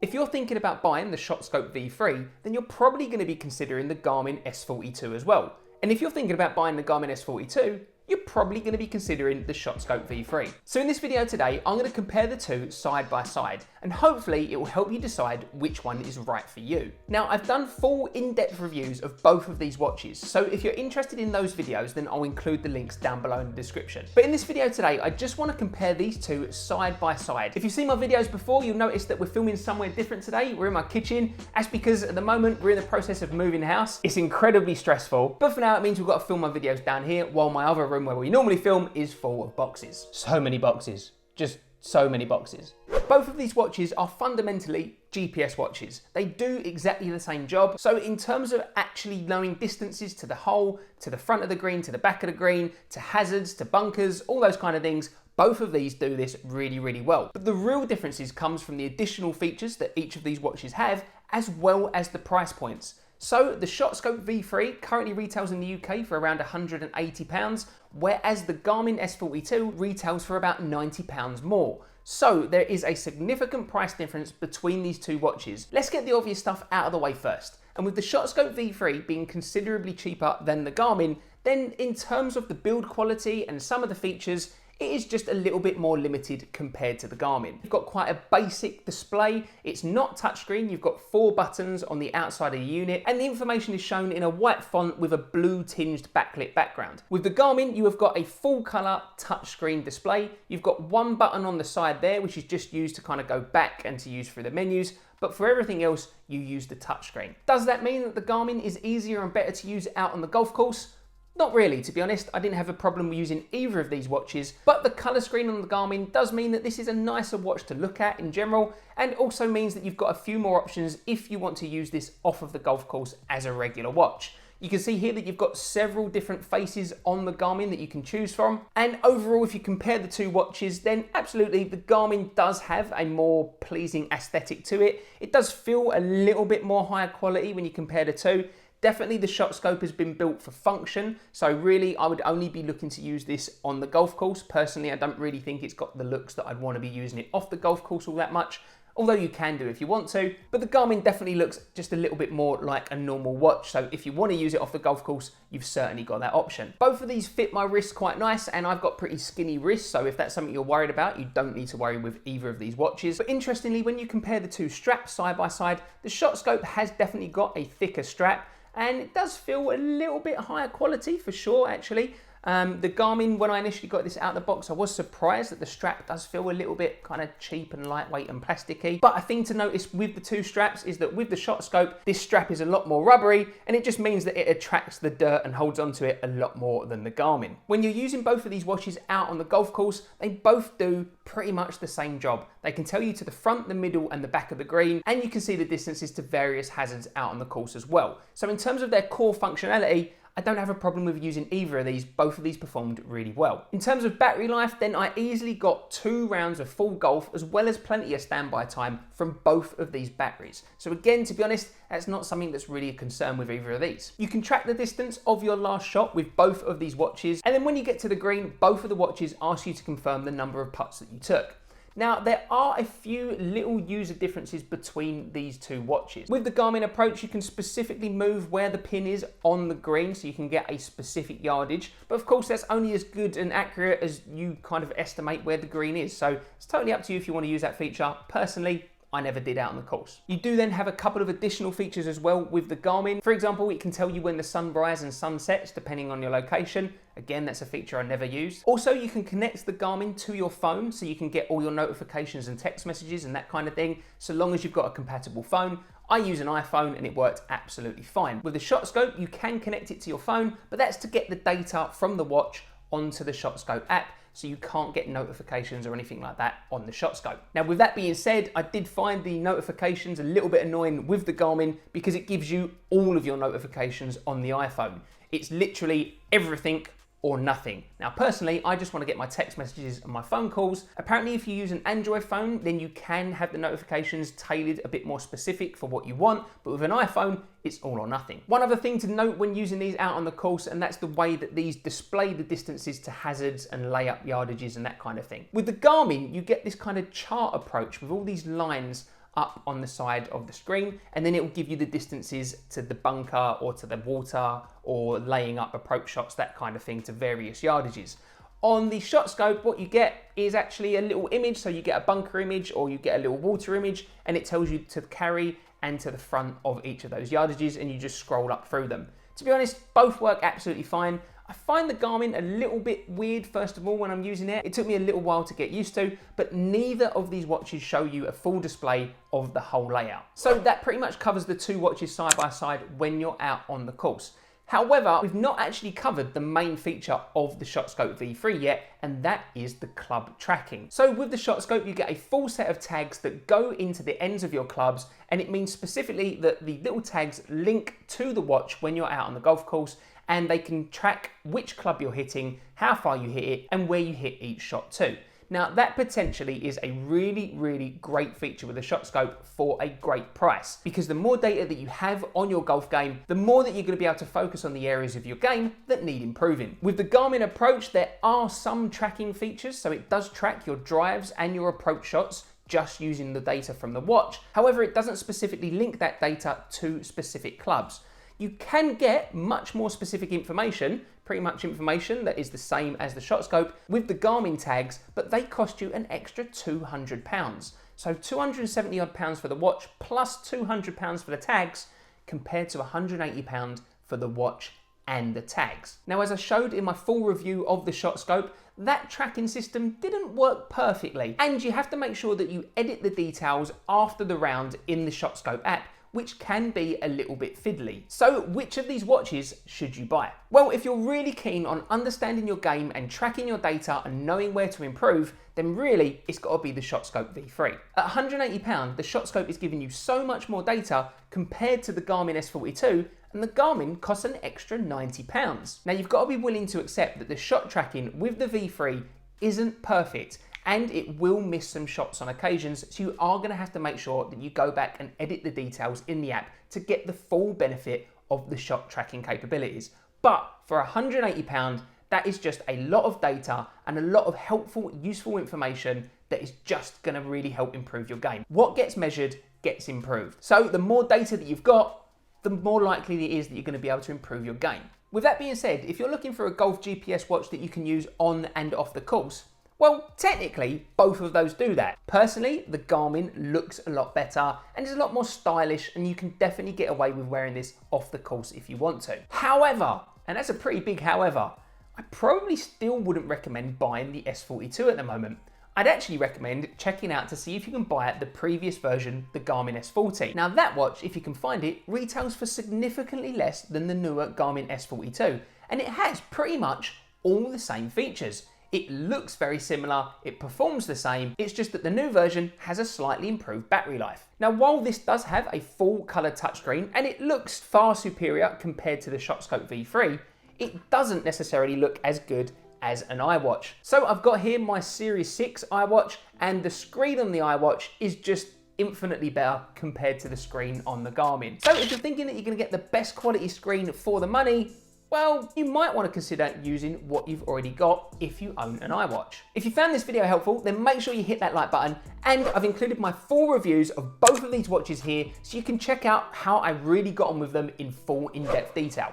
If you're thinking about buying the Shotscope V3, then you're probably going to be considering the Garmin S42 as well. And if you're thinking about buying the Garmin S42, you're probably going to be considering the Shotscope V3. So in this video today, I'm going to compare the two side by side, and hopefully it will help you decide which one is right for you. Now, I've done full in-depth reviews of both of these watches, so if you're interested in those videos, then I'll include the links down below in the description. But in this video today, I just want to compare these two side by side. If you've seen my videos before, you'll notice that we're filming somewhere different today. We're in my kitchen. That's because at the moment, we're in the process of moving house. It's incredibly stressful, but for now, it means we've got to film my videos down here while my other room where we normally film is full of boxes. So many boxes, just so many boxes. Both of these watches are fundamentally GPS watches. They do exactly the same job. So in terms of actually knowing distances to the hole, to the front of the green, to the back of the green, to hazards, to bunkers, all those kind of things, both of these do this really, really well. But the real differences comes from the additional features that each of these watches have, as well as the price points. So the Shotscope V3 currently retails in the UK for around £180, whereas the Garmin S42 retails for about £90 more. So there is a significant price difference between these two watches. Let's get the obvious stuff out of the way first. And with the Shotscope V3 being considerably cheaper than the Garmin, then in terms of the build quality and some of the features, it is just a little bit more limited compared to the Garmin. You've got quite a basic display. It's not touchscreen. You've got 4 buttons on the outside of the unit, and the information is shown in a white font with a blue tinged backlit background. With the Garmin, you have got a full color touchscreen display. You've got 1 button on the side there, which is just used to kind of go back and to use through the menus. But for everything else, you use the touchscreen. Does that mean that the Garmin is easier and better to use out on the golf course? Not really, to be honest. I didn't have a problem with using either of these watches, but the colour screen on the Garmin does mean that this is a nicer watch to look at in general, and also means that you've got a few more options if you want to use this off of the golf course as a regular watch. You can see here that you've got several different faces on the Garmin that you can choose from. And overall, if you compare the two watches, then absolutely the Garmin does have a more pleasing aesthetic to it. It does feel a little bit more higher quality when you compare the two. Definitely the Shotscope has been built for function, so really I would only be looking to use this on the golf course. Personally, I don't really think it's got the looks that I'd want to be using it off the golf course all that much, although you can do if you want to. But the Garmin definitely looks just a little bit more like a normal watch, so if you want to use it off the golf course, you've certainly got that option. Both of these fit my wrists quite nice, and I've got pretty skinny wrists, so if that's something you're worried about, you don't need to worry with either of these watches. But interestingly, when you compare the two straps side by side, the Shotscope has definitely got a thicker strap, and it does feel a little bit higher quality for sure, actually. The Garmin, when I initially got this out of the box, I was surprised that the strap does feel a little bit kind of cheap and lightweight and plasticky. But a thing to notice with the two straps is that with the Shotscope, this strap is a lot more rubbery, and it just means that it attracts the dirt and holds onto it a lot more than the Garmin. When you're using both of these watches out on the golf course, they both do pretty much the same job. They can tell you to the front, the middle, and the back of the green, and you can see the distances to various hazards out on the course as well. So in terms of their core functionality, I don't have a problem with using either of these. Both of these performed really well. In terms of battery life, then I easily got 2 rounds of full golf, as well as plenty of standby time from both of these batteries. So again, to be honest, that's not something that's really a concern with either of these. You can track the distance of your last shot with both of these watches, and then when you get to the green, both of the watches ask you to confirm the number of putts that you took. Now, there are a few little user differences between these two watches. With the Garmin approach, you can specifically move where the pin is on the green, so you can get a specific yardage. But of course, that's only as good and accurate as you kind of estimate where the green is. So it's totally up to you if you want to use that feature. Personally, I never did out on the course. You do then have a couple of additional features as well with the Garmin. For example, it can tell you when the sun rises and sun sets depending on your location. Again, that's a feature I never used. Also, you can connect the Garmin to your phone, so you can get all your notifications and text messages and that kind of thing, so long as you've got a compatible phone. I use an iPhone and it worked absolutely fine. With the Shotscope, you can connect it to your phone, but that's to get the data from the watch onto the Shotscope app, so you can't get notifications or anything like that on the Shotscope. Now, with that being said, I did find the notifications a little bit annoying with the Garmin because it gives you all of your notifications on the iPhone. It's literally everything or nothing. Now, personally, I just want to get my text messages and my phone calls. Apparently, if you use an Android phone, then you can have the notifications tailored a bit more specific for what you want, but with an iPhone, it's all or nothing. One other thing to note when using these out on the course, and that's the way that these display the distances to hazards and layup yardages and that kind of thing. With the Garmin, you get this kind of chart approach with all these lines up on the side of the screen, and then it will give you the distances to the bunker or to the water or laying up approach shots, that kind of thing, to various yardages. On the Shotscope, what you get is actually a little image, so you get a bunker image or you get a little water image, and it tells you to carry and to the front of each of those yardages, and you just scroll up through them. To be honest, both work absolutely fine. I find the Garmin a little bit weird, first of all, when I'm using it. It took me a little while to get used to, but neither of these watches show you a full display of the whole layout. So that pretty much covers the two watches side by side when you're out on the course. However, we've not actually covered the main feature of the Shotscope V3 yet, and that is the club tracking. So with the Shotscope, you get a full set of tags that go into the ends of your clubs, and it means specifically that the little tags link to the watch when you're out on the golf course, and they can track which club you're hitting, how far you hit it, and where you hit each shot too. Now that potentially is a really, really great feature with the Shotscope for a great price, because the more data that you have on your golf game, the more that you're going to be able to focus on the areas of your game that need improving. With the Garmin approach, there are some tracking features, so it does track your drives and your approach shots just using the data from the watch. However, it doesn't specifically link that data to specific clubs. You can get much more specific information, pretty much information that is the same as the Shotscope, with the Garmin tags, but they cost you an extra £200. So 270 odd pounds for the watch plus £200 for the tags, compared to £180 for the watch and the tags. Now, as I showed in my full review of the Shotscope, that tracking system didn't work perfectly, and you have to make sure that you edit the details after the round in the Shotscope app, which can be a little bit fiddly. So which of these watches should you buy? Well, if you're really keen on understanding your game and tracking your data and knowing where to improve, then really it's got to be the Shotscope V3. At £180, the Shotscope is giving you so much more data compared to the Garmin S42, and the Garmin costs an extra £90. Now you've got to be willing to accept that the shot tracking with the V3 isn't perfect, and it will miss some shots on occasions, so you are going to have to make sure that you go back and edit the details in the app to get the full benefit of the shot tracking capabilities. But for £180, that is just a lot of data and a lot of helpful, useful information that is just going to really help improve your game. What gets measured gets improved. So the more data that you've got, the more likely it is that you're going to be able to improve your game. With that being said, if you're looking for a golf GPS watch that you can use on and off the course, well, technically, both of those do that. Personally, the Garmin looks a lot better and is a lot more stylish, and you can definitely get away with wearing this off the course if you want to. However, and that's a pretty big however, I probably still wouldn't recommend buying the S42 at the moment. I'd actually recommend checking out to see if you can buy the previous version, the Garmin S40. Now that watch, if you can find it, retails for significantly less than the newer Garmin S42, and it has pretty much all the same features. It looks very similar, it performs the same, it's just that the new version has a slightly improved battery life. Now, while this does have a full colour touchscreen and it looks far superior compared to the Shotscope V3, it doesn't necessarily look as good as an iWatch. So I've got here my Series 6 iWatch, and the screen on the iWatch is just infinitely better compared to the screen on the Garmin. So if you're thinking that you're going to get the best quality screen for the money, well, you might want to consider using what you've already got if you own an iWatch. If you found this video helpful, then make sure you hit that like button, and I've included my full reviews of both of these watches here so you can check out how I really got on with them in full in-depth detail.